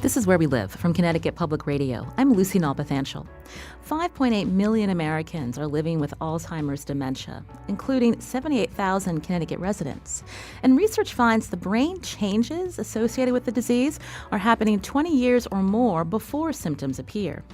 This is Where We Live from Connecticut Public Radio. I'm Lucy Nalpathanchel. 5.8 million Americans are living with Alzheimer's dementia, including 78,000 Connecticut residents. And research finds the brain changes associated with the disease are happening 20 years or more before symptoms appear.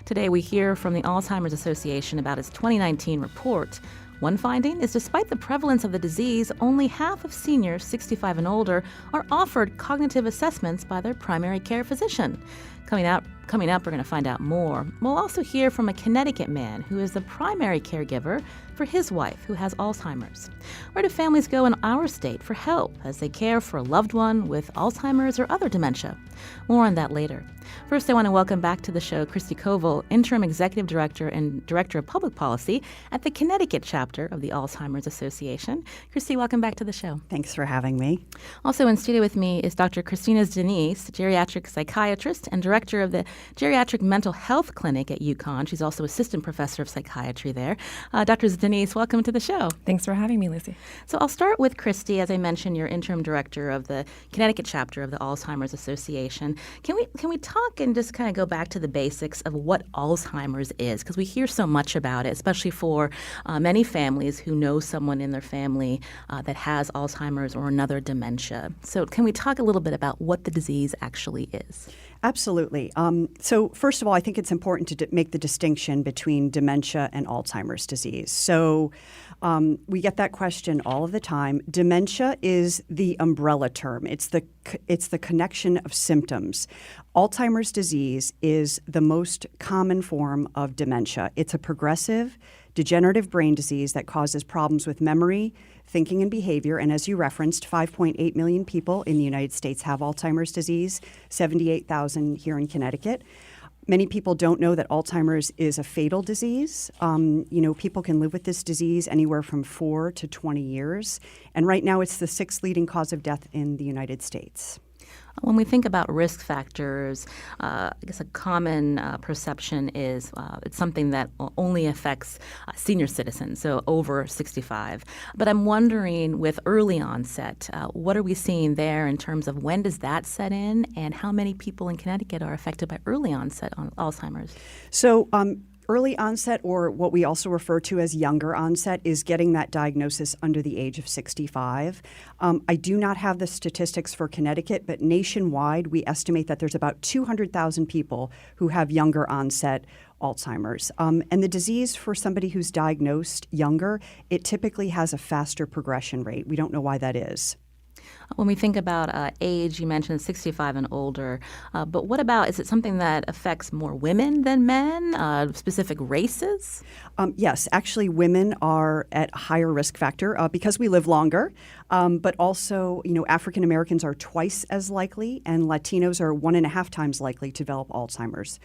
Today we hear from the Alzheimer's Association about its 2019 report. One finding is despite the prevalence of the disease, only half of seniors 65 and older are offered cognitive assessments by their primary care physician. Coming up, we're going to find out more. We'll also hear from a Connecticut man who is the primary caregiver for his wife who has Alzheimer's. Where do families go in our state for help as they care for a loved one with Alzheimer's or other dementia? More on that later. First, I want to welcome back to the show Christy Koval, Interim Executive Director and Director of Public Policy at the Connecticut chapter of the Alzheimer's Association. Christy, welcome back to the show. Thanks for having me. Also in studio with me is Dr. Christina Denise, geriatric psychiatrist and director of the Geriatric Mental Health Clinic at UConn. She's also assistant professor of psychiatry there. Dr. Denise, welcome to the show. Thanks for having me, Lucy. So I'll start with Christy. As I mentioned, you're interim director of the Connecticut chapter of the Alzheimer's Association. Can we talk and just kind of go back to the basics of what Alzheimer's is? Because we hear so much about it, especially for many families who know someone in their family that has Alzheimer's or another dementia. So can we talk a little bit about what the disease actually is? Absolutely. So first of all, I think it's important to make the distinction between dementia and Alzheimer's disease. So we get that question all of the time. Dementia is the umbrella term. It's the connection of symptoms. Alzheimer's disease is the most common form of dementia. It's a progressive, degenerative brain disease that causes problems with memory, thinking, and behavior. And as you referenced, 5.8 million people in the United States have Alzheimer's disease, 78,000 here in Connecticut. Many people don't know that Alzheimer's is a fatal disease. People can live with this disease anywhere from 4 to 20 years. And right now it's the sixth leading cause of death in the United States. When we think about risk factors, I guess a common perception is it's something that only affects senior citizens, so over 65. But I'm wondering, with early onset, what are we seeing there in terms of when does that set in, and how many people in Connecticut are affected by early onset on Alzheimer's? So early onset, or what we also refer to as younger onset, is getting that diagnosis under the age of 65. I do not have the statistics for Connecticut, but nationwide we estimate that there's about 200,000 people who have younger onset Alzheimer's. And the disease, for somebody who's diagnosed younger, it typically has a faster progression rate. We don't know why that is. When we think about age, you mentioned 65 and older, but what about, is it something that affects more women than men, specific races? Yes, actually women are at a higher risk factor because we live longer, but also, African Americans are twice as likely, and Latinos are 1.5 times likely to develop Alzheimer's.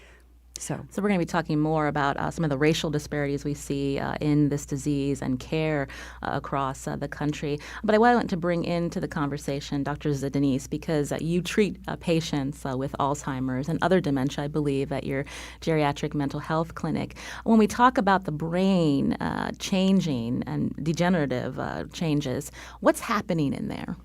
So we're going to be talking more about some of the racial disparities we see in this disease and care across the country. But I wanted to bring into the conversation Dr. Denise, because you treat patients with Alzheimer's and other dementia, I believe, at your geriatric mental health clinic. When we talk about the brain changing and degenerative changes, what's happening in there?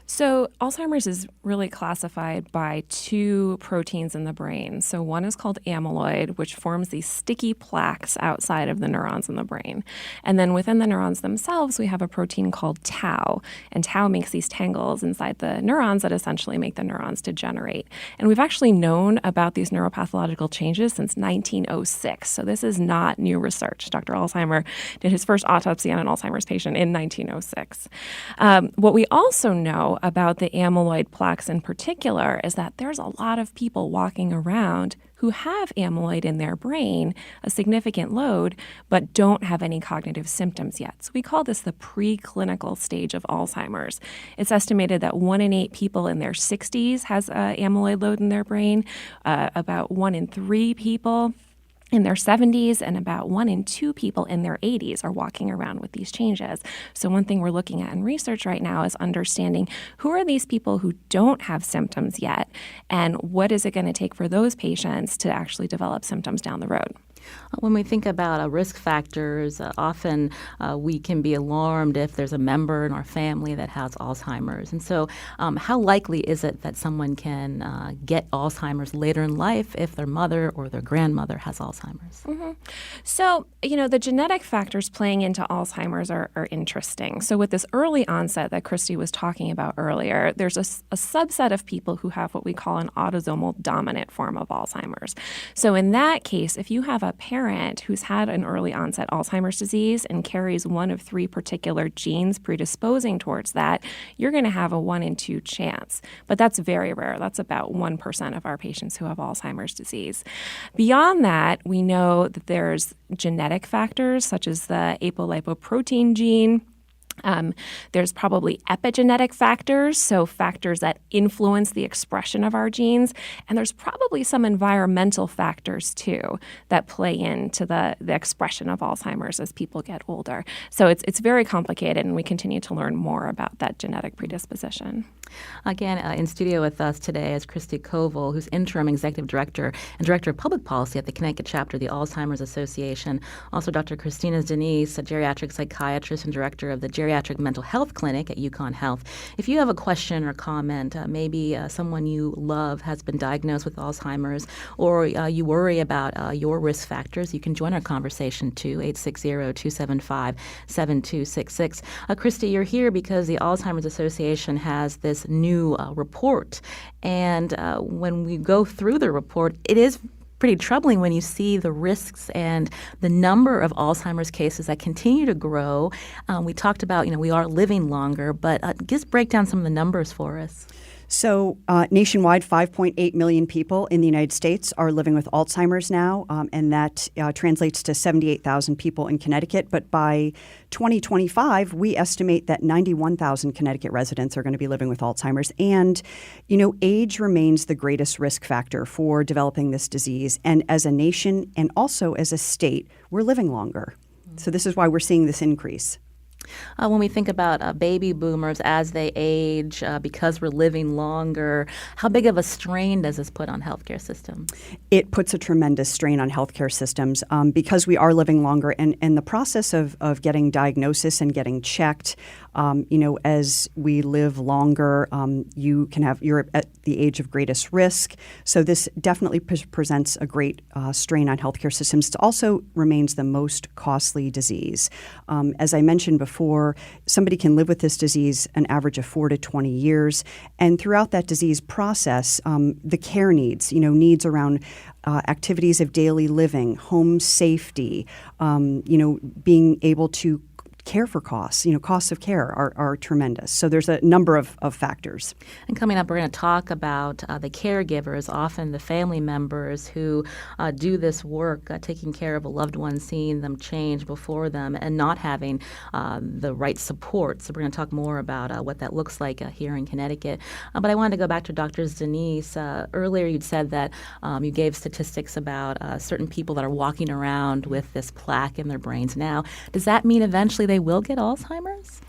So Alzheimer's is really classified by two proteins in the brain. So one is called amyloid, which forms these sticky plaques outside of the neurons in the brain. And then within the neurons themselves, we have a protein called tau. And tau makes these tangles inside the neurons that essentially make the neurons degenerate. And we've actually known about these neuropathological changes since 1906. So this is not new research. Dr. Alzheimer did his first autopsy on an Alzheimer's patient in 1906. What we also know about the amyloid plaques in particular is that there's a lot of people walking around who have amyloid in their brain, a significant load, but don't have any cognitive symptoms yet. So we call this the preclinical stage of Alzheimer's. It's estimated that 1 in 8 people in their 60s has amyloid load in their brain, about 1 in 3 people in their 70s, and about 1 in 2 people in their 80s are walking around with these changes. So one thing we're looking at in research right now is understanding who are these people who don't have symptoms yet, and what is it going to take for those patients to actually develop symptoms down the road. When we think about risk factors, often we can be alarmed if there's a member in our family that has Alzheimer's. And so how likely is it that someone can get Alzheimer's later in life if their mother or their grandmother has Alzheimer's? So, the genetic factors playing into Alzheimer's are interesting. So with this early onset that Christy was talking about earlier, there's a subset of people who have what we call an autosomal dominant form of Alzheimer's. So in that case, if you have a parent who's had an early onset Alzheimer's disease and carries one of 3 particular genes predisposing towards that, you're going to have a 1 in 2 chance. But that's very rare. That's about 1% of our patients who have Alzheimer's disease. Beyond that, we know that there's genetic factors such as the apolipoprotein gene. There's probably epigenetic factors, so factors that influence the expression of our genes. And there's probably some environmental factors, too, that play into the expression of Alzheimer's as people get older. So it's very complicated, and we continue to learn more about that genetic predisposition. Again, in studio with us today is Christy Koval, who's Interim Executive Director and Director of Public Policy at the Connecticut chapter of the Alzheimer's Association. Also, Dr. Christina Denise, a geriatric psychiatrist and Director of the Geriatric Mental Health Clinic at UConn Health. If you have a question or comment, maybe someone you love has been diagnosed with Alzheimer's, or you worry about your risk factors, you can join our conversation too, 860-275-7266. Christy, you're here because the Alzheimer's Association has this new report. And when we go through the report, it is pretty troubling when you see the risks and the number of Alzheimer's cases that continue to grow. We talked about, we are living longer, but just break down some of the numbers for us. So nationwide, 5.8 million people in the United States are living with Alzheimer's now, and that translates to 78,000 people in Connecticut. But by 2025, we estimate that 91,000 Connecticut residents are going to be living with Alzheimer's. And, age remains the greatest risk factor for developing this disease. And as a nation and also as a state, we're living longer. So this is why we're seeing this increase. When we think about baby boomers as they age, because we're living longer, how big of a strain does this put on healthcare systems? It puts a tremendous strain on healthcare systems because we are living longer. And the process of getting diagnosis and getting checked, as we live longer, you're at the age of greatest risk. So this definitely presents a great strain on healthcare systems. It also remains the most costly disease. As I mentioned before, somebody can live with this disease an average of 4 to 20 years. And throughout that disease process, the care needs, needs around activities of daily living, home safety, being able to care for costs, costs of care are tremendous. So there's a number of factors. And coming up, we're going to talk about the caregivers, often the family members who do this work, taking care of a loved one, seeing them change before them and not having the right support. So we're going to talk more about what that looks like here in Connecticut. But I wanted to go back to Dr. Denise. Earlier you'd said that you gave statistics about certain people that are walking around with this plaque in their brains now. Does that mean eventually they will get Alzheimer's?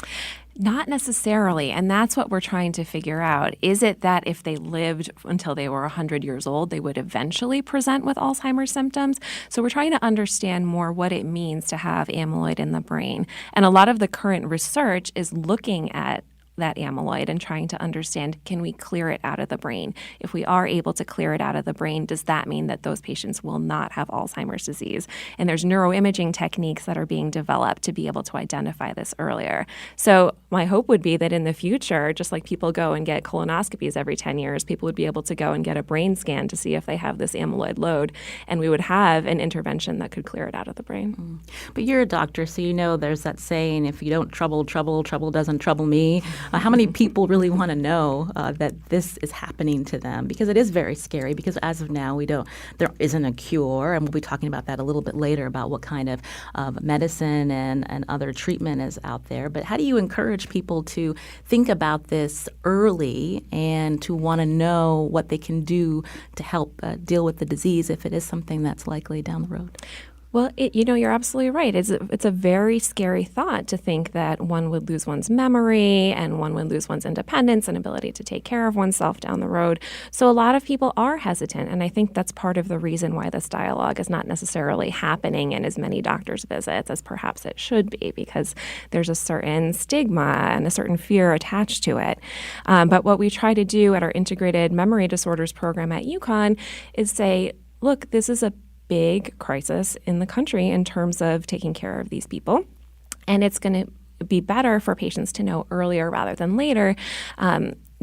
Not necessarily, and that's what we're trying to figure out. Is it that if they lived until they were 100 years old, they would eventually present with Alzheimer's symptoms? So we're trying to understand more what it means to have amyloid in the brain. And a lot of the current research is looking at that amyloid and trying to understand, can we clear it out of the brain? If we are able to clear it out of the brain, does that mean that those patients will not have Alzheimer's disease? And there's neuroimaging techniques that are being developed to be able to identify this earlier. So my hope would be that in the future, just like people go and get colonoscopies every 10 years, people would be able to go and get a brain scan to see if they have this amyloid load, and we would have an intervention that could clear it out of the brain. But you're a doctor, so there's that saying, if you don't trouble doesn't trouble me. How many people really want to know that this is happening to them? Because it is very scary, because as of now, there isn't a cure, and we'll be talking about that a little bit later about what kind of medicine and other treatment is out there. But how do you encourage people to think about this early and to want to know what they can do to help deal with the disease if it is something that's likely down the road? Well, you're absolutely right. It's a very scary thought to think that one would lose one's memory and one would lose one's independence and ability to take care of oneself down the road. So a lot of people are hesitant, and I think that's part of the reason why this dialogue is not necessarily happening in as many doctors' visits as perhaps it should be, because there's a certain stigma and a certain fear attached to it. But what we try to do at our integrated memory disorders program at UConn is say, look, this is a big crisis in the country in terms of taking care of these people. And it's going to be better for patients to know earlier rather than later.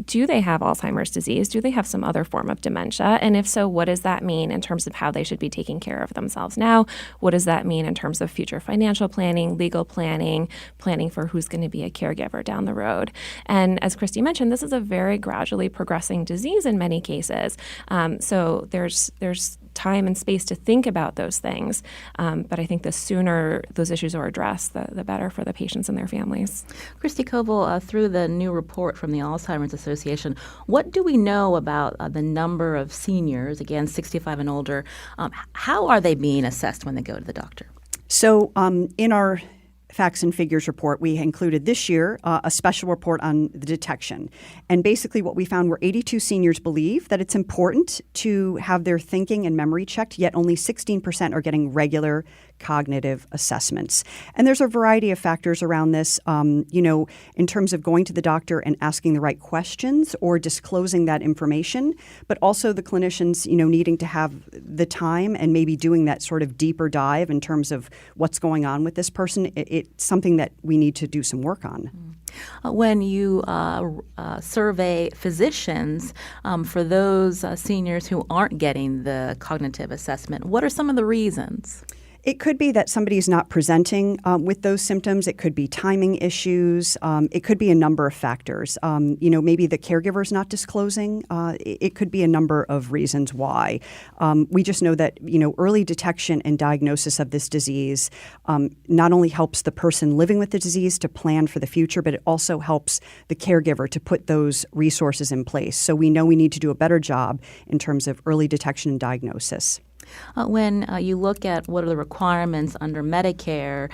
Do they have Alzheimer's disease? Do they have some other form of dementia? And if so, what does that mean in terms of how they should be taking care of themselves now? What does that mean in terms of future financial planning, legal planning, planning for who's going to be a caregiver down the road? And as Christy mentioned, this is a very gradually progressing disease in many cases. So there's time and space to think about those things. But I think the sooner those issues are addressed, the better for the patients and their families. Christy Koval, through the new report from the Alzheimer's Association, what do we know about the number of seniors, again, 65 and older? How are they being assessed when they go to the doctor? So in our Facts and Figures report, we included this year a special report on the detection. And basically what we found were 82 seniors believe that it's important to have their thinking and memory checked, yet only 16% are getting regular cognitive assessments. And there's a variety of factors around this, in terms of going to the doctor and asking the right questions or disclosing that information, but also the clinicians, needing to have the time and maybe doing that sort of deeper dive in terms of what's going on with this person. It's something that we need to do some work on. When you survey physicians for those seniors who aren't getting the cognitive assessment, what are some of the reasons? It could be that somebody is not presenting with those symptoms. It could be timing issues. It could be a number of factors. Maybe the caregiver is not disclosing. It could be a number of reasons why. We just know that, early detection and diagnosis of this disease not only helps the person living with the disease to plan for the future, but it also helps the caregiver to put those resources in place. So we know we need to do a better job in terms of early detection and diagnosis. When you look at what are the requirements under Medicare,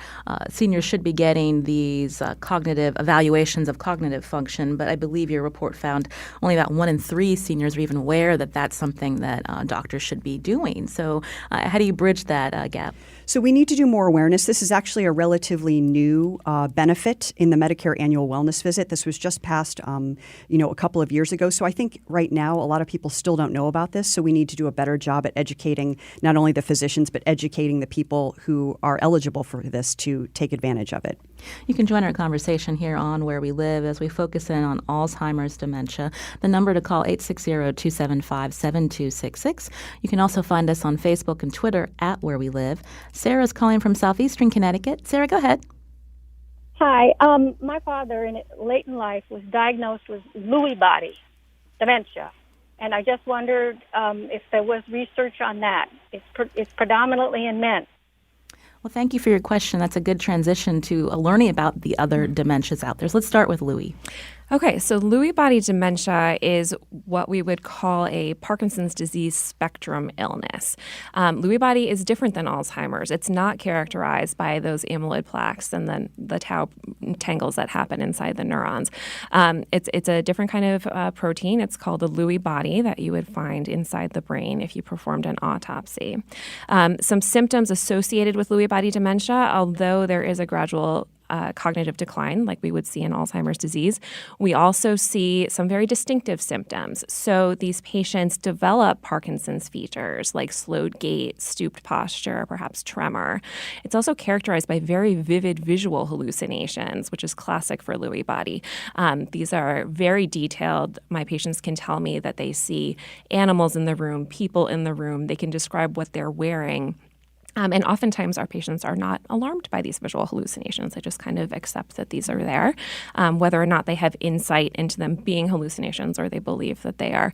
seniors should be getting these cognitive evaluations of cognitive function, but I believe your report found only about 1 in 3 seniors are even aware that that's something that doctors should be doing. So how do you bridge that gap? So we need to do more awareness. This is actually a relatively new benefit in the Medicare annual wellness visit. This was just passed, a couple of years ago. So I think right now a lot of people still don't know about this. So we need to do a better job at educating not only the physicians, but educating the people who are eligible for this to take advantage of it. You can join our conversation here on Where We Live as we focus in on Alzheimer's dementia. The number to call 860-275-7266. You can also find us on Facebook and Twitter at Where We Live. Sarah's calling from southeastern Connecticut. Sarah, go ahead. Hi. My father, late in life, was diagnosed with Lewy body dementia. And I just wondered if there was research on that. It's predominantly in men. Well, thank you for your question. That's a good transition to learning about the other dementias out there. So let's start with Lewy. Okay, so Lewy body dementia is what we would call a Parkinson's disease spectrum illness. Lewy body is different than Alzheimer's. It's not characterized by those amyloid plaques and then the tau tangles that happen inside the neurons. It's a different kind of protein. It's called the Lewy body that you would find inside the brain if you performed an autopsy. Some symptoms associated with Lewy body dementia, although there is a gradual cognitive decline like we would see in Alzheimer's disease. We also see some very distinctive symptoms. So these patients develop Parkinson's features like slowed gait, stooped posture, perhaps tremor. It's also characterized by very vivid visual hallucinations, which is classic for Lewy body. These are very detailed. My patients can tell me that they see animals in the room, people in the room. They can describe what they're wearing. And oftentimes our patients are not alarmed by these visual hallucinations. They just kind of accept that these are there, whether or not they have insight into them being hallucinations or they believe that they are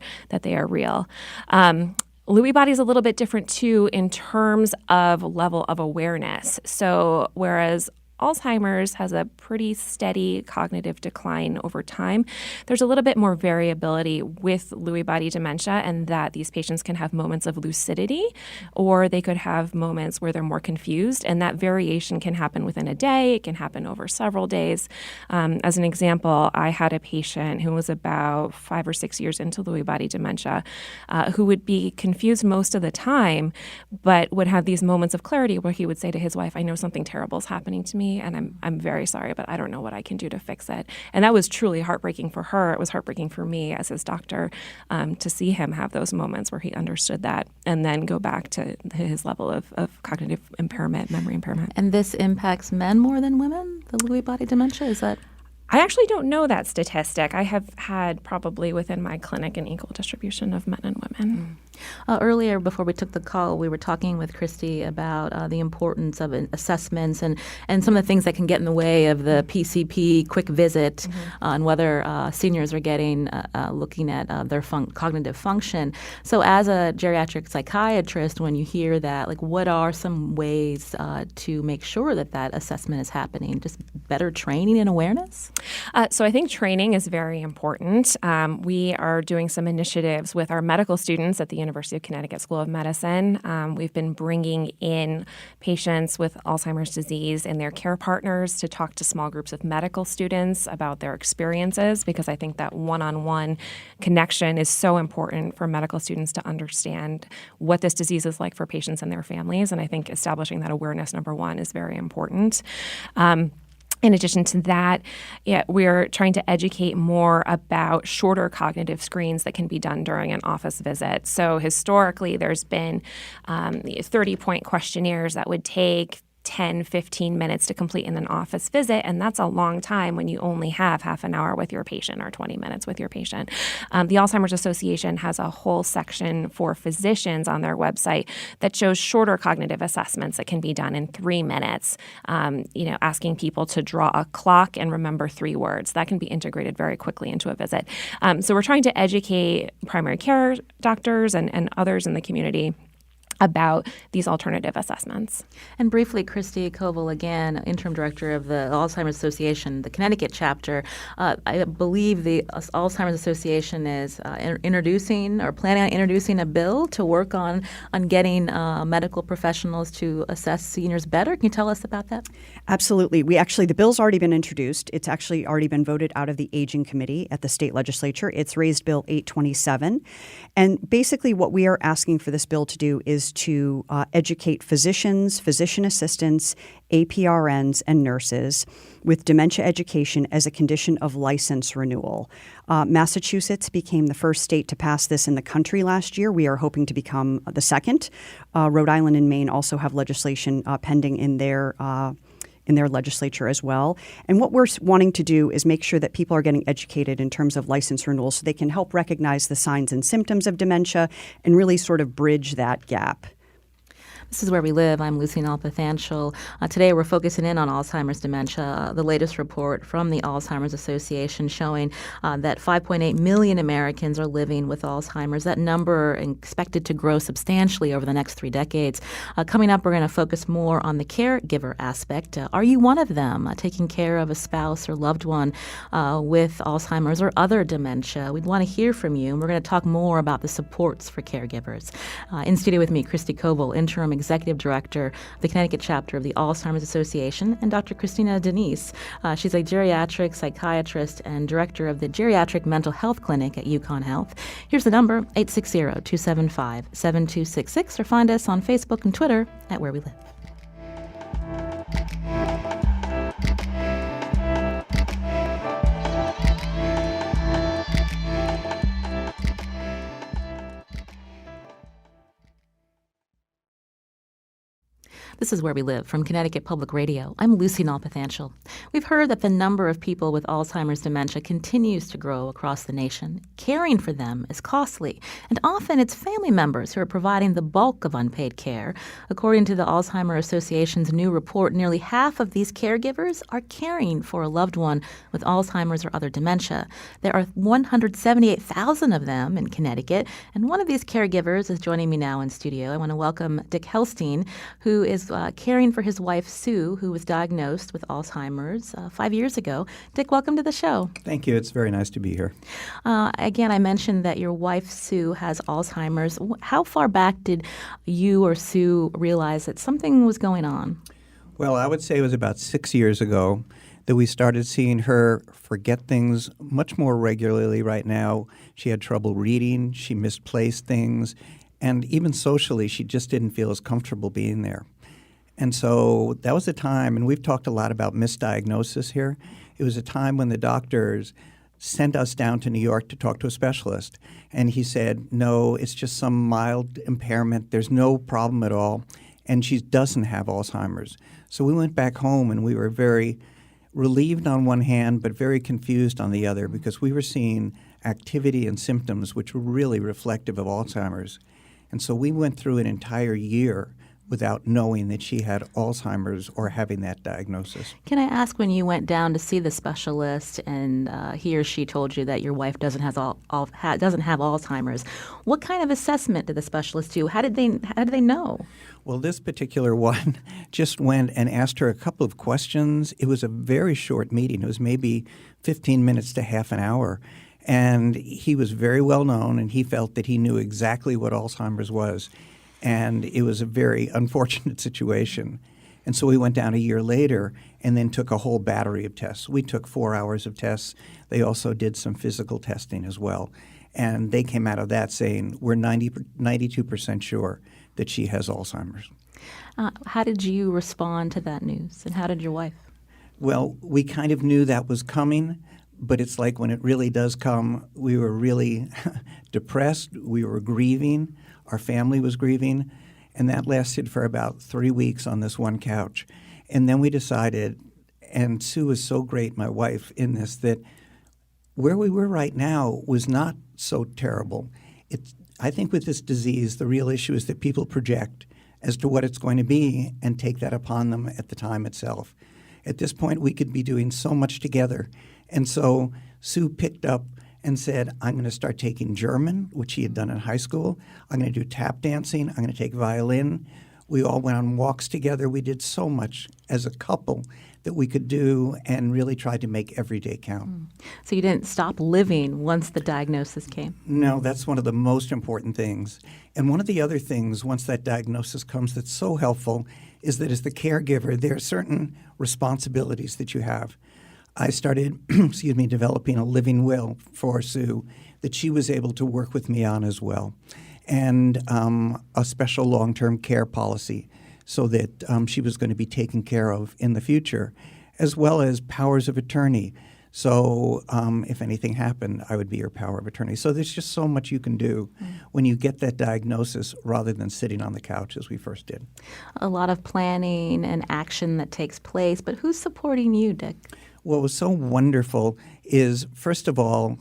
real. Lewy body is a little bit different too in terms of level of awareness. So whereas Alzheimer's has a pretty steady cognitive decline over time. There's a little bit more variability with Lewy body dementia, and that these patients can have moments of lucidity, or they could have moments where they're more confused, and that variation can happen within a day. It can happen over several days. As an example, I had a patient who was about 5 or 6 years into Lewy body dementia who would be confused most of the time, but would have these moments of clarity where he would say to his wife, I know something terrible is happening to me, and I'm very sorry, but I don't know what I can do to fix it. And that was truly heartbreaking for her. It was heartbreaking for me as his doctor to see him have those moments where he understood that and then go back to his level of cognitive impairment, memory impairment. And this impacts men more than women, the Lewy body dementia? Is that? I actually don't know that statistic. I have had probably within my clinic an equal distribution of men and women. Earlier, before we took the call, we were talking with Christy about the importance of assessments and some of the things that can get in the way of the PCP quick visit and whether seniors are getting looking at their cognitive function. So as a geriatric psychiatrist, when you hear that, like, what are some ways to make sure that that assessment is happening? Just better training and awareness? So I think training is very important. We are doing some initiatives with our medical students at the University of Connecticut School of Medicine. We've been bringing in patients with Alzheimer's disease and their care partners to talk to small groups of medical students about their experiences, because I think that one-on-one connection is so important for medical students to understand what this disease is like for patients and their families. And I think establishing that awareness, number one, is very important. In addition to that, we're trying to educate more about shorter cognitive screens that can be done during an office visit. So historically, there's been 30-point questionnaires that would take 10, 15 minutes to complete in an office visit, and that's a long time when you only have half an hour with your patient or 20 minutes with your patient. The Alzheimer's Association has a whole section for physicians on their website that shows shorter cognitive assessments that can be done in 3 minutes, asking people to draw a clock and remember 3 words. That can be integrated very quickly into a visit. So we're trying to educate primary care doctors and others in the community about these alternative assessments. And briefly, Christy Koval, again, Interim Director of the Alzheimer's Association, the Connecticut chapter. I believe the Alzheimer's Association is introducing or planning on introducing a bill to work on getting medical professionals to assess seniors better. Can you tell us about that? Absolutely. The bill's already been introduced. It's actually already been voted out of the Aging Committee at the state legislature. It's raised Bill 827. And basically what we are asking for this bill to do is to educate physicians, physician assistants, APRNs, and nurses with dementia education as a condition of license renewal. Massachusetts became the first state to pass this in the country last year. We are hoping to become the second. Rhode Island and Maine also have legislation pending in their legislature as well. And what we're wanting to do is make sure that people are getting educated in terms of license renewal so they can help recognize the signs and symptoms of dementia and really sort of bridge that gap. This is Where We Live. I'm Lucy Nalpathanchel. Today we're focusing in on Alzheimer's dementia. The latest report from the Alzheimer's Association showing that 5.8 million Americans are living with Alzheimer's. That number expected to grow substantially over the next 3 decades. Coming up, we're going to focus more on the caregiver aspect. Are you one of them taking care of a spouse or loved one with Alzheimer's or other dementia? We'd want to hear from you, and we're going to talk more about the supports for caregivers. In studio with me, Christy Koval, Interim Executive Director of the Connecticut chapter of the Alzheimer's Association, and Dr. Christina Denise. She's a geriatric psychiatrist and director of the Geriatric Mental Health Clinic at UConn Health. Here's the number, 860-275-7266, or find us on Facebook and Twitter at Where We Live. This is Where We Live from Connecticut Public Radio. I'm Lucy Nalpathanchel. We've heard that the number of people with Alzheimer's dementia continues to grow across the nation. Caring for them is costly, and often it's family members who are providing the bulk of unpaid care. According to the Alzheimer's Association's new report, nearly half of these caregivers are caring for a loved one with Alzheimer's or other dementia. There are 178,000 of them in Connecticut, and one of these caregivers is joining me now in studio. I want to welcome Dick Helstein, who is caring for his wife, Sue, who was diagnosed with Alzheimer's 5 years ago. Dick, welcome to the show. Thank you. It's very nice to be here. Again, I mentioned that your wife, Sue, has Alzheimer's. How far back did you or Sue realize that something was going on? Well, I would say it was about 6 years ago that we started seeing her forget things much more regularly. Right now, she had trouble reading, she misplaced things, and even socially, she just didn't feel as comfortable being there. And so that was a time, and we've talked a lot about misdiagnosis here. It was a time when the doctors sent us down to New York to talk to a specialist. And he said, no, it's just some mild impairment. There's no problem at all. And she doesn't have Alzheimer's. So we went back home and we were very relieved on one hand, but very confused on the other, because we were seeing activity and symptoms which were really reflective of Alzheimer's. And so we went through an entire year without knowing that she had Alzheimer's or having that diagnosis. Can I ask, when you went down to see the specialist and he or she told you that your wife doesn't have Alzheimer's, what kind of assessment did the specialist do? How did they know? Well, this particular one just went and asked her a couple of questions. It was a very short meeting. It was maybe 15 minutes to half an hour. And he was very well known, and he felt that he knew exactly what Alzheimer's was. And it was a very unfortunate situation. And so we went down a year later and then took a whole battery of tests. We took 4 hours of tests. They also did some physical testing as well. And they came out of that saying, we're 92% sure that she has Alzheimer's. How did you respond to that news, and how did your wife? Well, we kind of knew that was coming, but it's like when it really does come, we were really depressed. We were grieving. Our family was grieving. And that lasted for about 3 weeks on this one couch. And then we decided, and Sue is so great, my wife, in this, that where we were right now was not so terrible. I think with this disease, the real issue is that people project as to what it's going to be and take that upon them at the time itself. At this point, we could be doing so much together. And so Sue picked up and said, I'm going to start taking German, which she had done in high school. I'm going to do tap dancing. I'm going to take violin. We all went on walks together. We did so much as a couple that we could do and really tried to make every day count. So you didn't stop living once the diagnosis came? No, that's one of the most important things. And one of the other things, once that diagnosis comes, that's so helpful is that as the caregiver, there are certain responsibilities that you have. I started, developing a living will for Sue that she was able to work with me on as well, and a special long-term care policy so that she was going to be taken care of in the future, as well as powers of attorney. So if anything happened, I would be her power of attorney. So there's just so much you can do when you get that diagnosis rather than sitting on the couch as we first did. A lot of planning and action that takes place, but who's supporting you, Dick? What was so wonderful is, first of all,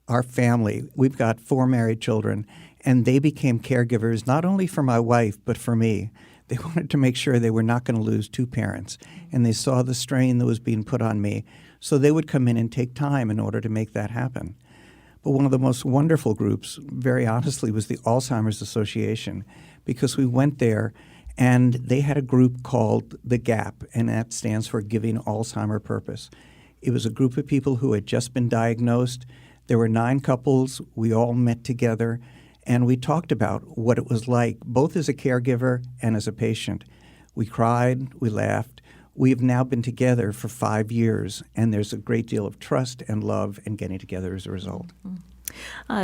our family. We've got 4 married children, and they became caregivers not only for my wife, but for me. They wanted to make sure they were not going to lose 2 parents, and they saw the strain that was being put on me. So they would come in and take time in order to make that happen. But one of the most wonderful groups, very honestly, was the Alzheimer's Association, because we went there and they had a group called The Gap, and that stands for Giving Alzheimer Purpose. It was a group of people who had just been diagnosed. There were 9 couples. We all met together, and we talked about what it was like, both as a caregiver and as a patient. We cried, we laughed. We've now been together for 5 years, and there's a great deal of trust and love and getting together as a result.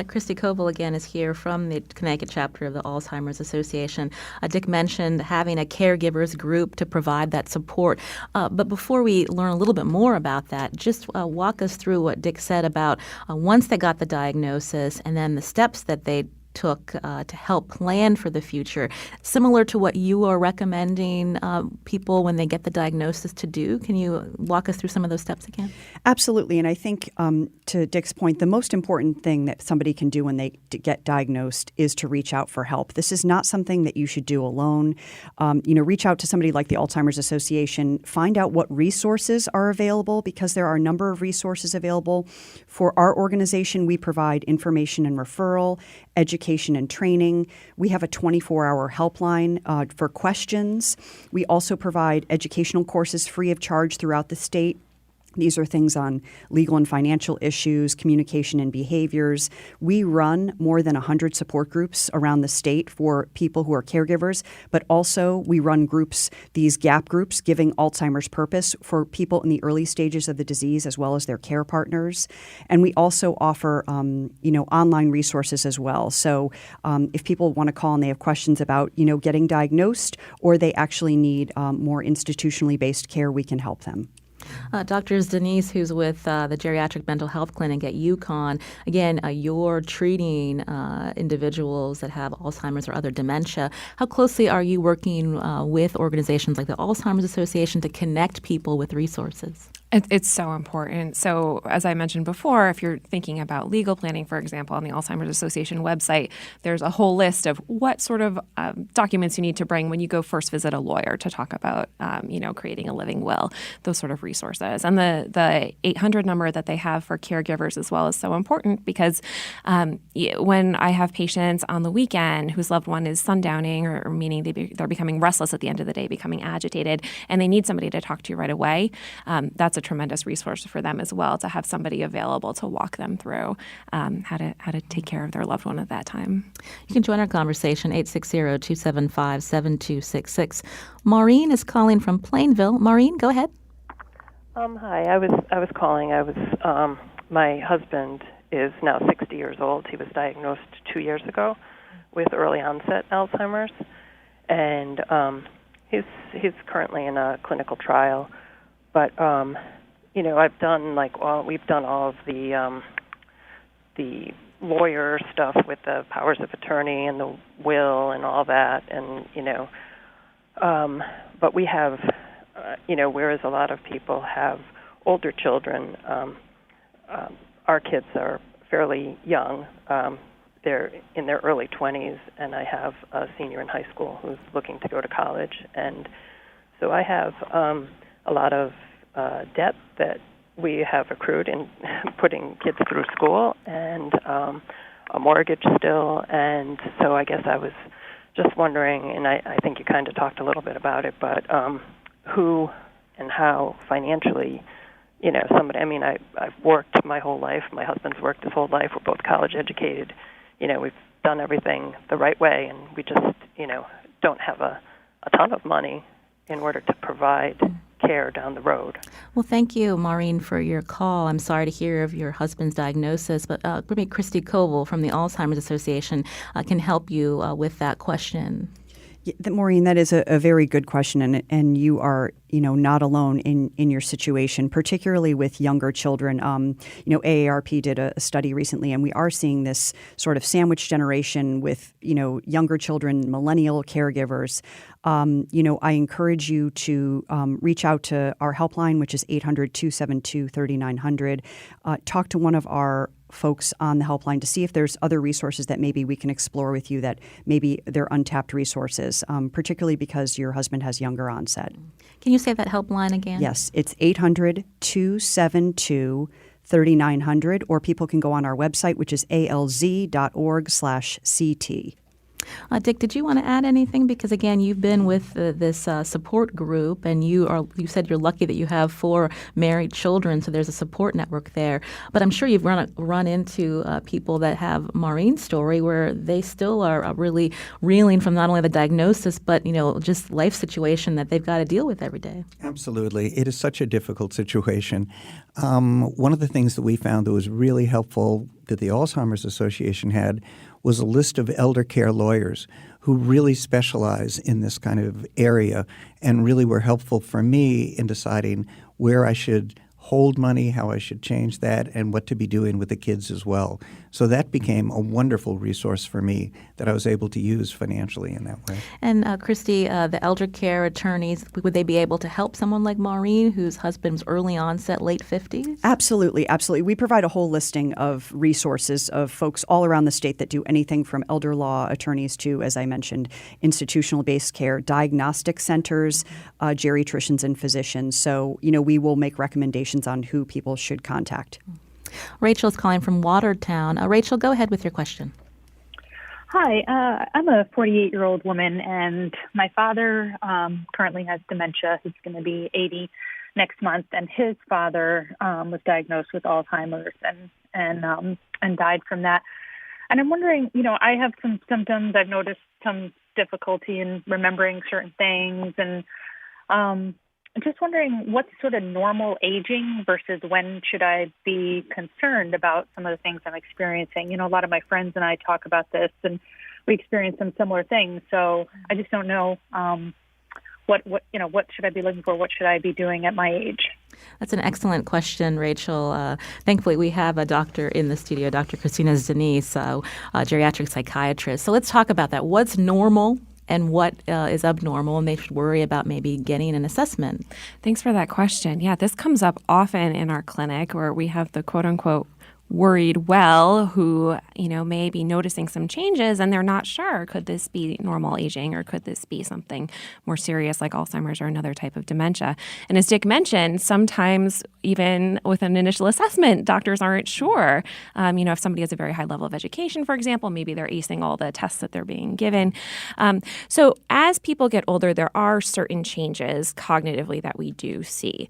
Christy Koval again is here from the Connecticut chapter of the Alzheimer's Association. Dick mentioned having a caregivers group to provide that support. But before we learn a little bit more about that, just walk us through what Dick said about once they got the diagnosis and then the steps that they took to help plan for the future, similar to what you are recommending people when they get the diagnosis to do. Can you walk us through some of those steps again? Absolutely. And I think to Dick's point, the most important thing that somebody can do when they get diagnosed is to reach out for help. This is not something that you should do alone. Reach out to somebody like the Alzheimer's Association. Find out what resources are available, because there are a number of resources available. For our organization, we provide information and referral, education education and training. We have a 24-hour helpline for questions. We also provide educational courses free of charge throughout the state. These are things on legal and financial issues, communication and behaviors. We run more than 100 support groups around the state for people who are caregivers, but also we run groups, these gap groups, Giving Alzheimer's Purpose, for people in the early stages of the disease as well as their care partners. And we also offer, online resources as well. So if people want to call and they have questions about, getting diagnosed, or they actually need more institutionally based care, we can help them. Dr. Denise, who's with the Geriatric Mental Health Clinic at UConn, again, you're treating individuals that have Alzheimer's or other dementia. How closely are you working with organizations like the Alzheimer's Association to connect people with resources? It's so important. So as I mentioned before, if you're thinking about legal planning, for example, on the Alzheimer's Association website, there's a whole list of what sort of documents you need to bring when you go first visit a lawyer to talk about, creating a living will, those sort of resources. And the 800 number that they have for caregivers as well is so important because when I have patients on the weekend whose loved one is sundowning, or meaning they're becoming restless at the end of the day, becoming agitated, and they need somebody to talk to right away, that's a tremendous resource for them as well, to have somebody available to walk them through how to take care of their loved one at that time. You can join our conversation, 860-275-7266. Maureen is calling from Plainville. Maureen, go ahead. Hi, I was calling. My husband is now 60 years old. He was diagnosed 2 years ago with early onset Alzheimer's, and he's currently in a clinical trial. But we've done all of the lawyer stuff with the powers of attorney and the will and all that, and but we have, whereas a lot of people have older children, our kids are fairly young. They're in their early 20s, and I have a senior in high school who's looking to go to college, and so I have a lot of debt that we have accrued in putting kids through school, and a mortgage still. And so I guess I was just wondering, and I think you kind of talked a little bit about it, but who and how financially, somebody, I've worked my whole life. My husband's worked his whole life. We're both college educated. We've done everything the right way, and we just, don't have a ton of money in order to provide care down the road. Well, thank you, Maureen, for your call. I'm sorry to hear of your husband's diagnosis, but maybe Christy Koval from the Alzheimer's Association can help you with that question. Maureen, that is a very good question, and you are, not alone in your situation, particularly with younger children. AARP did a study recently, and we are seeing this sort of sandwich generation with, younger children, millennial caregivers. I encourage you to reach out to our helpline, which is 800-272-3900. Talk to one of our folks on the helpline to see if there's other resources that maybe we can explore with you, that maybe they're untapped resources, particularly because your husband has younger onset. Can you say that helpline again? Yes, it's 800-272-3900, or people can go on our website, which is alz.org/CT. Dick, did you want to add anything? Because again, you've been with this support group, and you said you're lucky that you have 4 married children, so there's a support network there. But I'm sure you've run into people that have Maureen's story, where they still are really reeling from not only the diagnosis, but just life situation that they've got to deal with every day. Absolutely, it is such a difficult situation. One of the things that we found that was really helpful that the Alzheimer's Association had was a list of elder care lawyers who really specialize in this kind of area and really were helpful for me in deciding where I should hold money, how I should change that, and what to be doing with the kids as well. So that became a wonderful resource for me that I was able to use financially in that way. And Christy, the elder care attorneys, would they be able to help someone like Maureen, whose husband was early onset, late 50s? Absolutely, absolutely. We provide a whole listing of resources of folks all around the state that do anything from elder law attorneys to, as I mentioned, institutional-based care, diagnostic centers, geriatricians and physicians. So, we will make recommendations on who people should contact. Rachel's calling from Watertown. Rachel, go ahead with your question. Hi, I'm a 48-year-old woman, and my father currently has dementia. He's going to be 80 next month, and his father was diagnosed with Alzheimer's and died from that. And I'm wondering, I have some symptoms. I've noticed some difficulty in remembering certain things, and I'm just wondering what's sort of normal aging versus when should I be concerned about some of the things I'm experiencing. A lot of my friends and I talk about this, and we experience some similar things. So I just don't know what should I be looking for? What should I be doing at my age? That's an excellent question, Rachel. Thankfully, we have a doctor in the studio, Dr. Christina Denise, a geriatric psychiatrist. So let's talk about that. What's normal and what is abnormal, and they should worry about maybe getting an assessment? Thanks for that question. Yeah, this comes up often in our clinic where we have the quote-unquote worried well who, may be noticing some changes and they're not sure. Could this be normal aging or could this be something more serious like Alzheimer's or another type of dementia? And as Dick mentioned, sometimes even with an initial assessment, doctors aren't sure. If somebody has a very high level of education, for example, maybe they're acing all the tests that they're being given. So as people get older, there are certain changes cognitively that we do see.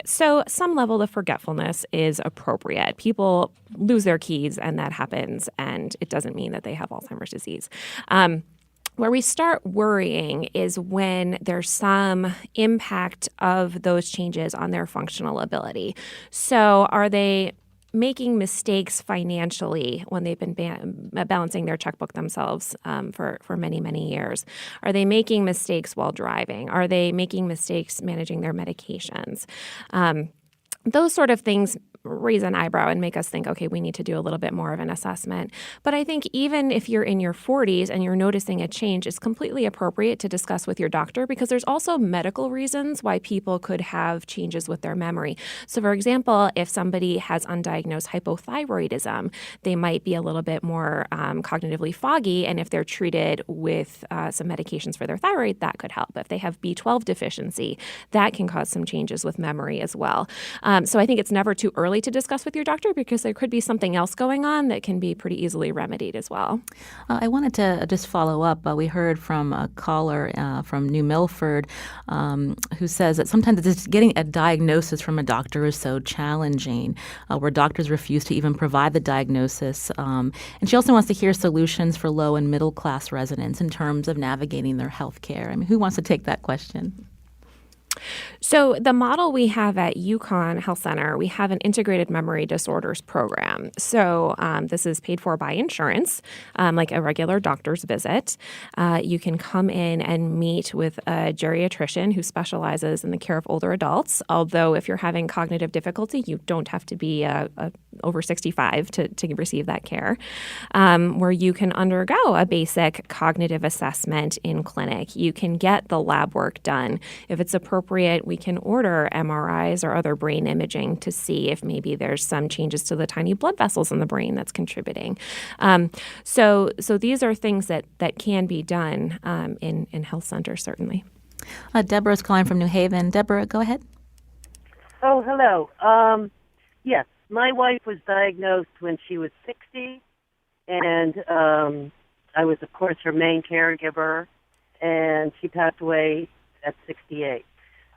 So some level of forgetfulness is appropriate. People lose their keys and that happens, and it doesn't mean that they have Alzheimer's disease. Where we start worrying is when there's some impact of those changes on their functional ability. So are they making mistakes financially when they've been balancing their checkbook themselves for many, many years? Are they making mistakes while driving? Are they making mistakes managing their medications? Those sort of things raise an eyebrow and make us think, okay, we need to do a little bit more of an assessment. But I think even if you're in your 40s and you're noticing a change, it's completely appropriate to discuss with your doctor because there's also medical reasons why people could have changes with their memory. So for example, if somebody has undiagnosed hypothyroidism, they might be a little bit more cognitively foggy. And if they're treated with some medications for their thyroid, that could help. If they have B12 deficiency, that can cause some changes with memory as well. So I think it's never too early to discuss with your doctor because there could be something else going on that can be pretty easily remedied as well. I wanted to just follow up. We heard from a caller from New Milford who says that sometimes just getting a diagnosis from a doctor is so challenging, where doctors refuse to even provide the diagnosis. And she also wants to hear solutions for low and middle class residents in terms of navigating their health care. I mean, who wants to take that question? So the model we have at UConn Health Center, we have an integrated memory disorders program. So this is paid for by insurance, like a regular doctor's visit. You can come in and meet with a geriatrician who specializes in the care of older adults. Although if you're having cognitive difficulty, you don't have to be over 65 to receive that care, where you can undergo a basic cognitive assessment in clinic. You can get the lab work done. If it's appropriate, we can order MRIs or other brain imaging to see if maybe there's some changes to the tiny blood vessels in the brain that's contributing. So these are things that can be done in health centers, certainly. Deborah's calling from New Haven. Deborah, go ahead. Oh, hello. Yes, my wife was diagnosed when she was 60, and I was, of course, her main caregiver, and she passed away at 68.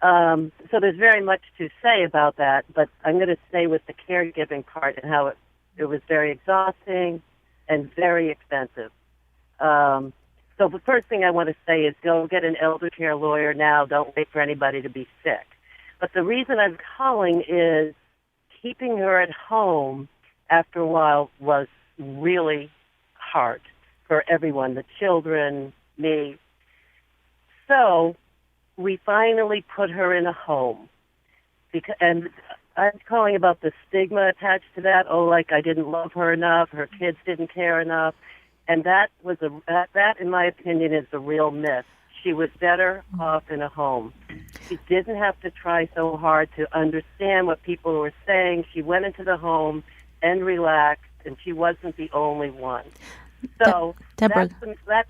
So there's very much to say about that, but I'm going to stay with the caregiving part and how it was very exhausting and very expensive. So the first thing I want to say is go get an elder care lawyer now. Don't wait for anybody to be sick. But the reason I'm calling is keeping her at home after a while was really hard for everyone, the children, me. So we finally put her in a home. And I'm calling about the stigma attached to that. Oh, like I didn't love her enough, her kids didn't care enough. And that, in my opinion, is the real myth. She was better off in a home. She didn't have to try so hard to understand what people were saying. She went into the home and relaxed, and she wasn't the only one. So Deborah, that's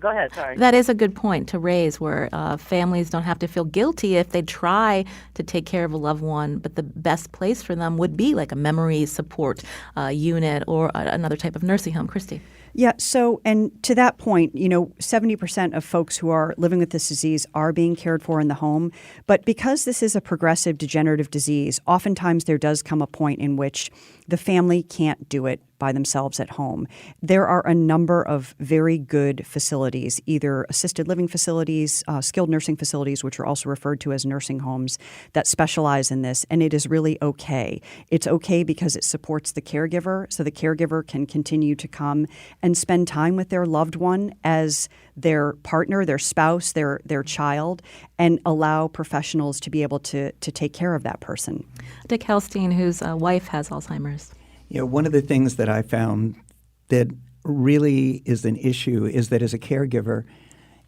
Go ahead. Sorry. That is a good point to raise, where families don't have to feel guilty if they try to take care of a loved one, but the best place for them would be like a memory support unit or another type of nursing home. Christy. Yeah. So, and to that point, 70% of folks who are living with this disease are being cared for in the home. But because this is a progressive degenerative disease, oftentimes there does come a point in which the family can't do it by themselves at home. There are a number of very good facilities, either assisted living facilities, skilled nursing facilities, which are also referred to as nursing homes, that specialize in this, and it is really okay. It's okay because it supports the caregiver, so the caregiver can continue to come and spend time with their loved one as their partner, their spouse, their child, and allow professionals to be able to take care of that person. Dick Helstein, whose wife has Alzheimer's. One of the things that I found that really is an issue is that as a caregiver,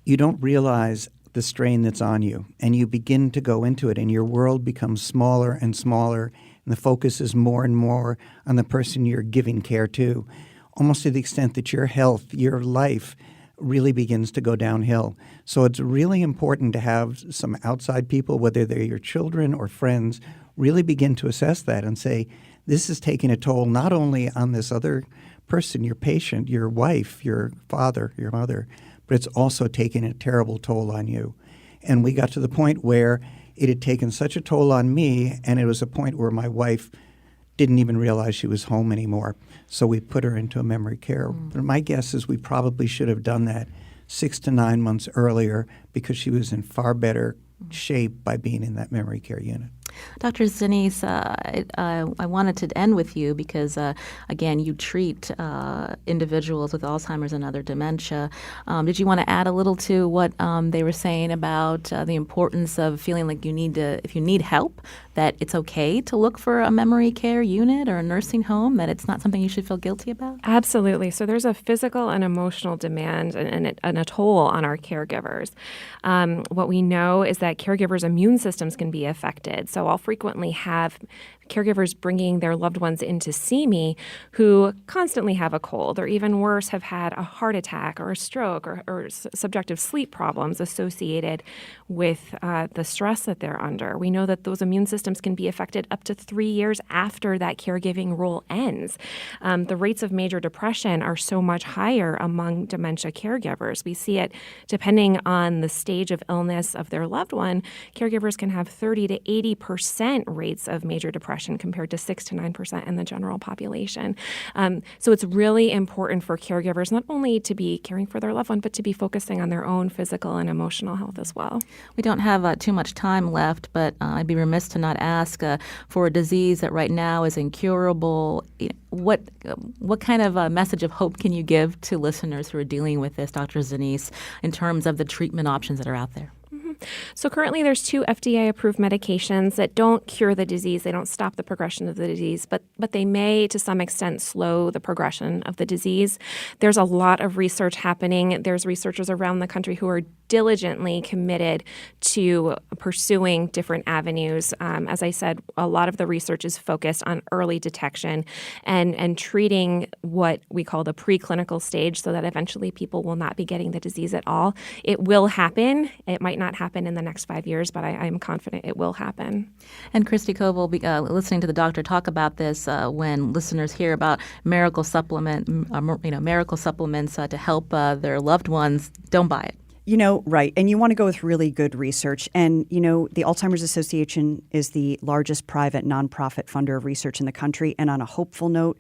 you don't realize the strain that's on you, and you begin to go into it, and your world becomes smaller and smaller, and the focus is more and more on the person you're giving care to, almost to the extent that your health, your life really begins to go downhill. So it's really important to have some outside people, whether they're your children or friends, really begin to assess that and say, this is taking a toll not only on this other person, your patient, your wife, your father, your mother, but it's also taking a terrible toll on you. And we got to the point where it had taken such a toll on me, and it was a point where my wife didn't even realize she was home anymore. So we put her into a memory care. But my guess is we probably should have done that 6 to 9 months earlier because she was in far better shape by being in that memory care unit. Dr. Denise, I wanted to end with you because, again, you treat individuals with Alzheimer's and other dementia. Did you want to add a little to what they were saying about the importance of feeling like if you need help, that it's okay to look for a memory care unit or a nursing home, that it's not something you should feel guilty about? Absolutely. So there's a physical and emotional demand and a toll on our caregivers. What we know is that caregivers' immune systems can be affected. So I'll frequently have caregivers bringing their loved ones in to see me who constantly have a cold, or even worse, have had a heart attack or a stroke or subjective sleep problems associated with the stress that they're under. We know that those immune systems can be affected up to 3 years after that caregiving role ends. The rates of major depression are so much higher among dementia caregivers. We see it depending on the stage of illness of their loved one. Caregivers can have 30 to 80% rates of major depression compared to 6 to 9% in the general population. So it's really important for caregivers not only to be caring for their loved one, but to be focusing on their own physical and emotional health as well. We don't have too much time left, but I'd be remiss to not ask for a disease that right now is incurable. What kind of a message of hope can you give to listeners who are dealing with this, Dr. Denise, in terms of the treatment options that are out there? So currently there's 2 FDA-approved medications that don't cure the disease. They don't stop the progression of the disease, but they may, to some extent, slow the progression of the disease. There's a lot of research happening. There's researchers around the country who are diligently committed to pursuing different avenues. As I said, a lot of the research is focused on early detection and treating what we call the preclinical stage so that eventually people will not be getting the disease at all. It will happen. It might not happen in the next 5 years, but I'm confident it will happen. And Christy Koval, listening to the doctor talk about this, when listeners hear about miracle supplements to help their loved ones, don't buy it. Right. And you want to go with really good research. And, the Alzheimer's Association is the largest private nonprofit funder of research in the country. And on a hopeful note,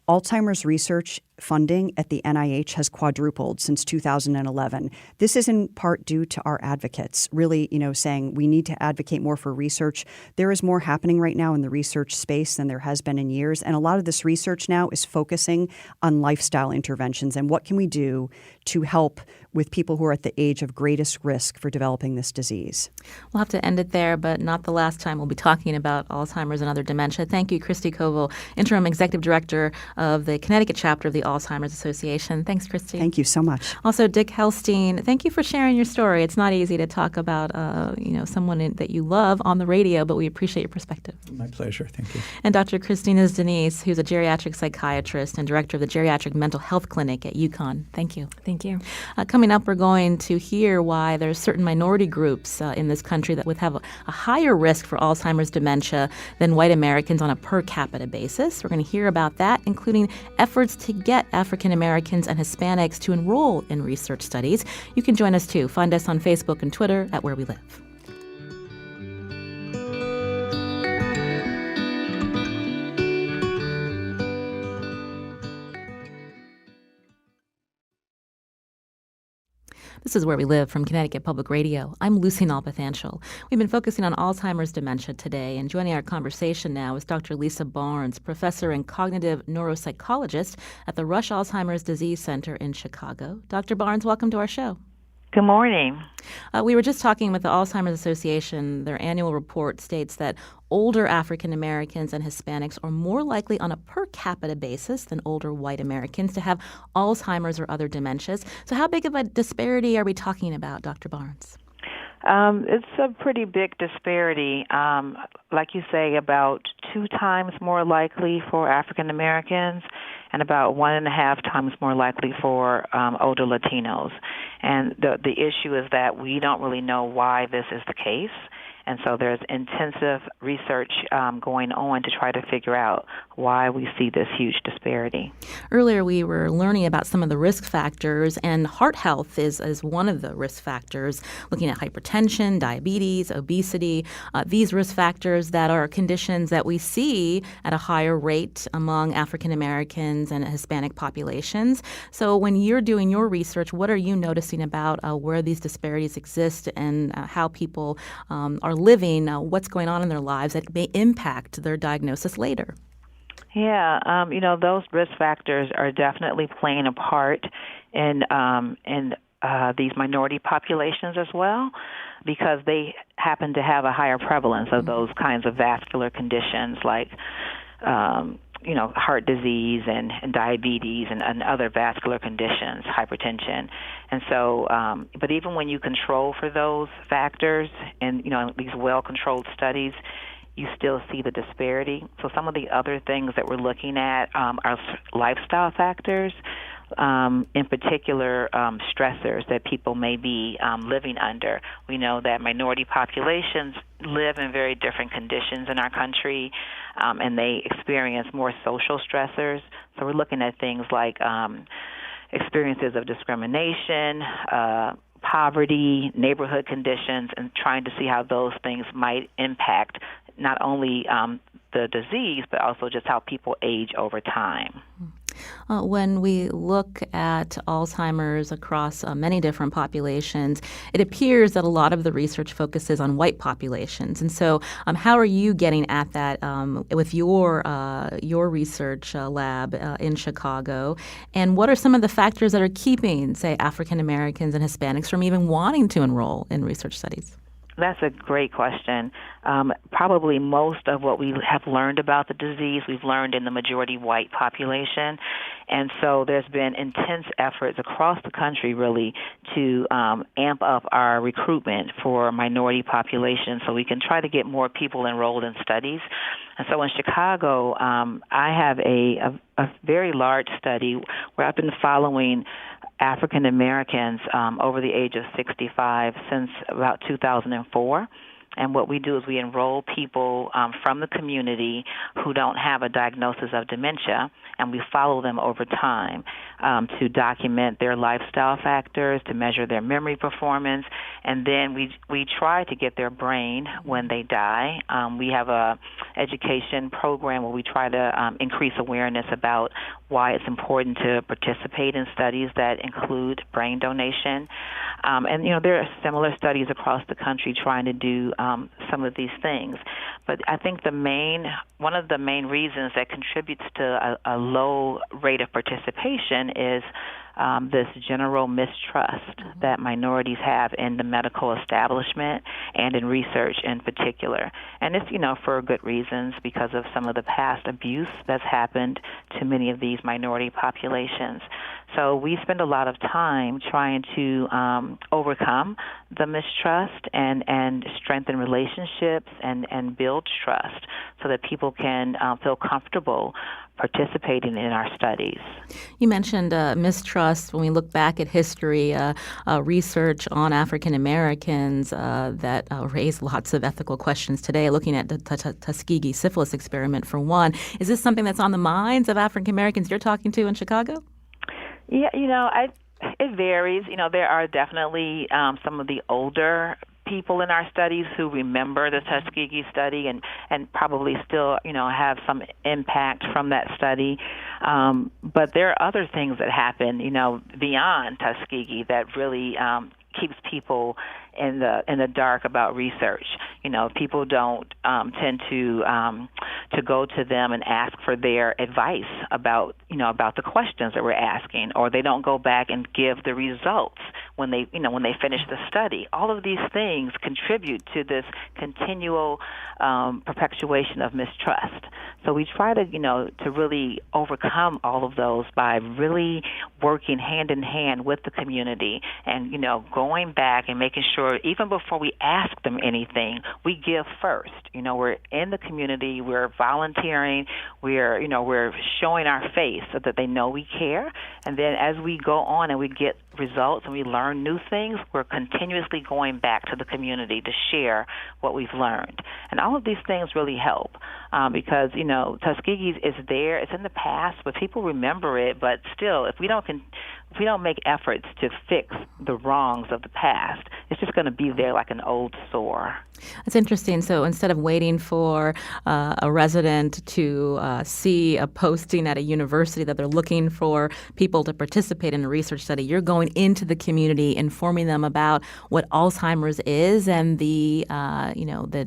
Alzheimer's research funding at the NIH has quadrupled since 2011. This is in part due to our advocates really, saying we need to advocate more for research. There is more happening right now in the research space than there has been in years. And a lot of this research now is focusing on lifestyle interventions and what can we do to help with people who are at the age of greatest risk for developing this disease. We'll have to end it there, but not the last time we'll be talking about Alzheimer's and other dementia. Thank you, Christy Koval, Interim Executive Director of the Connecticut chapter of the Alzheimer's Association. Thanks, Christy. Thank you so much. Also, Dick Helstein, thank you for sharing your story. It's not easy to talk about someone that you love on the radio, but we appreciate your perspective. My pleasure. Thank you. And Dr. Christina Denise, who's a geriatric psychiatrist and director of the Geriatric Mental Health Clinic at UConn. Thank you. Thank you. coming up, we're going to hear why there's certain minority groups in this country that would have a higher risk for Alzheimer's dementia than white Americans on a per capita basis. We're going to hear about that, including efforts to get African Americans and Hispanics to enroll in research studies. You can join us too. Find us on Facebook and Twitter at Where We Live. This is Where We Live from Connecticut Public Radio. I'm Lucy Nalpathanchel. We've been focusing on Alzheimer's dementia today, and joining our conversation now is Dr. Lisa Barnes, professor and cognitive neuropsychologist at the Rush Alzheimer's Disease Center in Chicago. Dr. Barnes, welcome to our show. Good morning. We were just talking with the Alzheimer's Association. Their annual report states that older African Americans and Hispanics are more likely on a per capita basis than older white Americans to have Alzheimer's or other dementias. So how big of a disparity are we talking about, Dr. Barnes? It's a pretty big disparity. Like you say, about 2 times more likely for African Americans and about 1.5 times more likely for older Latinos. And the issue is that we don't really know why this is the case. And so there's intensive research going on to try to figure out why we see this huge disparity. Earlier, we were learning about some of the risk factors, and heart health is one of the risk factors, looking at hypertension, diabetes, obesity, these risk factors that are conditions that we see at a higher rate among African Americans and Hispanic populations. So when you're doing your research, what are you noticing about where these disparities exist and how people are living, what's going on in their lives that may impact their diagnosis later? Yeah, those risk factors are definitely playing a part in these minority populations as well, because they happen to have a higher prevalence of those kinds of vascular conditions like heart disease and diabetes and other vascular conditions, hypertension. And so, but even when you control for those factors and, these well-controlled studies, you still see the disparity. So some of the other things that we're looking at are lifestyle factors, in particular stressors that people may be living under. We know that minority populations live in very different conditions in our country, and they experience more social stressors. So we're looking at things like experiences of discrimination, poverty, neighborhood conditions, and trying to see how those things might impact not only the disease, but also just how people age over time. When we look at Alzheimer's across many different populations, it appears that a lot of the research focuses on white populations. And so how are you getting at that with your research lab in Chicago? And what are some of the factors that are keeping, say, African Americans and Hispanics from even wanting to enroll in research studies? That's a great question. Probably most of what we have learned about the disease, we've learned in the majority white population. And so there's been intense efforts across the country, really, to amp up our recruitment for minority populations so we can try to get more people enrolled in studies. And so in Chicago, I have a very large study where I've been following African Americans over the age of 65 since about 2004. And what we do is we enroll people from the community who don't have a diagnosis of dementia, and we follow them over time to document their lifestyle factors, to measure their memory performance, and then we try to get their brain when they die. We have a education program where we try to increase awareness about why it's important to participate in studies that include brain donation. And, there are similar studies across the country trying to do some of these things. But I think one of the main reasons that contributes to a low rate of participation is this general mistrust that minorities have in the medical establishment and in research in particular. And it's, for good reasons, because of some of the past abuse that's happened to many of these minority populations. So we spend a lot of time trying to overcome the mistrust and strengthen relationships and build trust so that people can feel comfortable participating in our studies. You mentioned mistrust. When we look back at history, research on African Americans that raise lots of ethical questions today, looking at the Tuskegee syphilis experiment for one. Is this something that's on the minds of African Americans you're talking to in Chicago? Yeah, it varies. There are definitely some of the older people in our studies who remember the Tuskegee study and probably still, have some impact from that study. But there are other things that happen, beyond Tuskegee that really keeps people in the dark about research. People don't tend to go to them and ask for their advice about the questions that we're asking, or they don't go back and give the results when they finish the study. All of these things contribute to this continual perpetuation of mistrust. So we try to really overcome all of those by really working hand in hand with the community and going back and making sure even before we ask them anything, we give first. We're in the community, we're volunteering, we're showing our face so that they know we care. And then as we go on and we get results and we learn new things, we're continuously going back to the community to share what we've learned. And all of these things really help because, Tuskegee is there, it's in the past, but people remember it. But still, if we don't make efforts to fix the wrongs of the past, it's just going to be there like an old sore. That's interesting. So instead of waiting for a resident to see a posting at a university that they're looking for people to participate in a research study, you're going into the community, informing them about what Alzheimer's is and the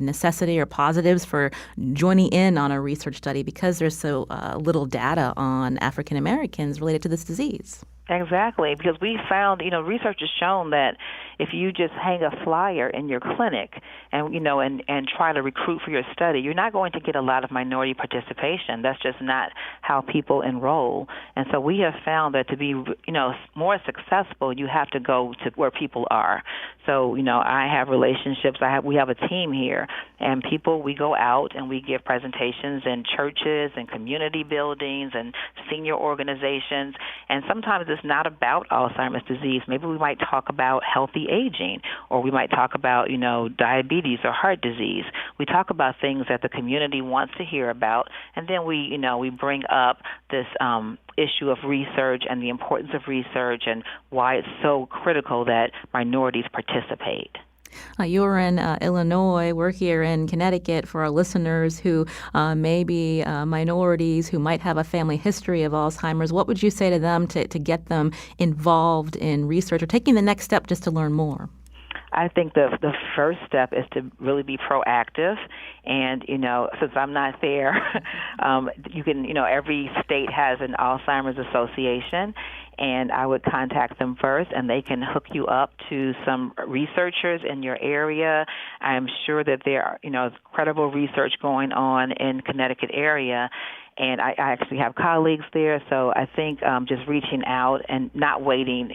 necessity or positives for joining in on a research study because there's so little data on African Americans related to this disease. Exactly, because we found, research has shown that if you just hang a flyer in your clinic and try to recruit for your study, you're not going to get a lot of minority participation. That's just not how people enroll. And so we have found that to be, more successful, you have to go to where people are. So, I have relationships. We have a team here, and we go out and we give presentations in churches and community buildings and senior organizations. And sometimes it's not about Alzheimer's disease. Maybe we might talk about healthy aging, or we might talk about, diabetes or heart disease. We talk about things that the community wants to hear about, and then we bring up this issue of research and the importance of research and why it's so critical that minorities participate. You're in Illinois. We're here in Connecticut. For our listeners who may be minorities, who might have a family history of Alzheimer's, what would you say to them to get them involved in research or taking the next step just to learn more? I think the first step is to really be proactive. And, since I'm not there, you can, every state has an Alzheimer's association. And I would contact them first, and they can hook you up to some researchers in your area. I am sure that there are, credible research going on in Connecticut area. And I actually have colleagues there, so I think just reaching out and not waiting,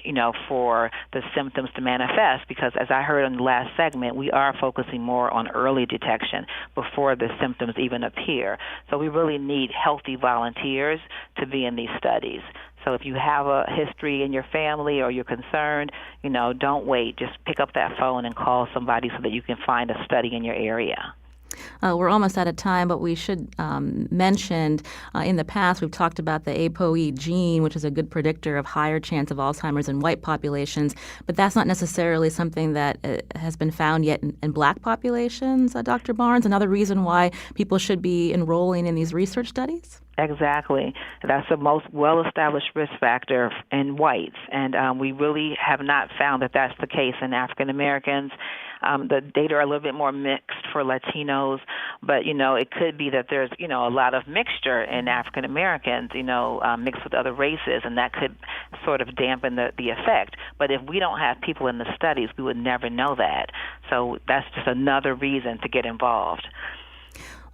for the symptoms to manifest, because as I heard in the last segment, we are focusing more on early detection before the symptoms even appear. So we really need healthy volunteers to be in these studies. So if you have a history in your family or you're concerned, don't wait. Just pick up that phone and call somebody so that you can find a study in your area. We're almost out of time, but we should mention in the past we've talked about the ApoE gene, which is a good predictor of higher chance of Alzheimer's in white populations, but that's not necessarily something that has been found yet in black populations, Dr. Barnes. Another reason why people should be enrolling in these research studies? Exactly. That's the most well-established risk factor in whites, and we really have not found that that's the case in African Americans. The data are a little bit more mixed for Latinos, but, it could be that there's, a lot of mixture in African Americans, mixed with other races, and that could sort of dampen the effect. But if we don't have people in the studies, we would never know that. So that's just another reason to get involved.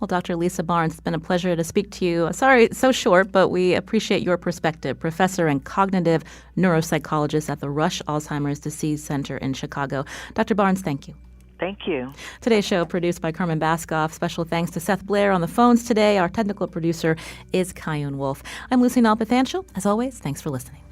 Well, Dr. Lisa Barnes, it's been a pleasure to speak to you. Sorry, it's so short, but we appreciate your perspective. Professor and cognitive neuropsychologist at the Rush Alzheimer's Disease Center in Chicago. Dr. Barnes, thank you. Thank you. Today's show produced by Carmen Baskoff. Special thanks to Seth Blair on the phones today. Our technical producer is Kyun Wolf. I'm Lucy Nalpathanchel. As always, thanks for listening.